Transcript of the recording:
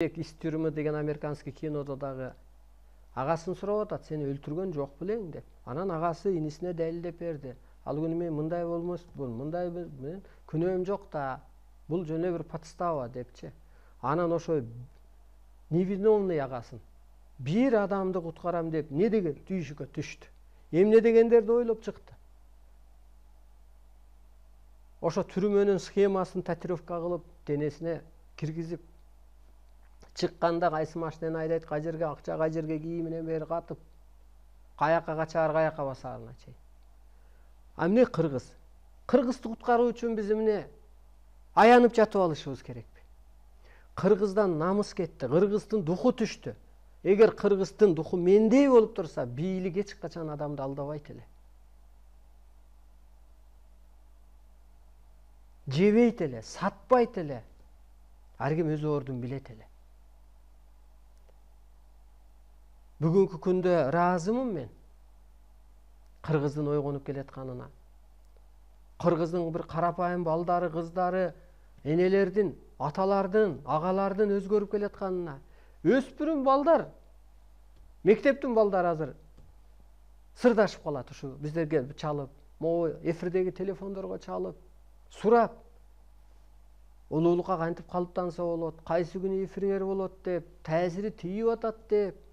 Из тюрьмы деген американский кинода дагы агасын сурап атат, сени өлтүргөн жок белең деп. Анан агасы инисине далилдеп берди. Ал күнү мен мындай болмошмун, мындай менен күнөөм жок да, бул жөнө бир подстава депчи. Анан ошо невиновный агасын бир адамды куткарам деп не деген түйшүккө түштү. Эмне дегендерди ойлоп чыкты. Ошо түрмөнүн схемасын татировка кылып, денесине киргизип чыкканда кайсы машинени айдайт, кай жерге акча, кай жерге кийиминен бери катып, каяка качаар, каяка басаарына чейин. А эмне кыргыз? Кыргызды куткаруу үчүн биз эмне аянып жатып алышыбыз керекпи? Кыргыздан намыс кетти, кыргыздын духу түштү. Эгер кыргыздын духу мендей болуп турса, бийлик эч качан адамды алдабайт эле. Жебейт эле, сатпайт эле. Ар ким өз ордун билет эле. Бүгүнкү күндө ыраазымын мен кыргыздын ойгонуп келатканына. Кыргыздын бир карапайым балдары, кыздары, энелердин, аталардын, агалардын өзгөрүп келатканына. Өспүрүм балдар, мектептин балдары азыр сырдашып калат ушу биздерге чалып, могу эфирдеги телефондорго чалып, сурап, улуулукка кантип калыптанса болот, кайсы күнү эфириңер болот деп, таасири тийип атат деп.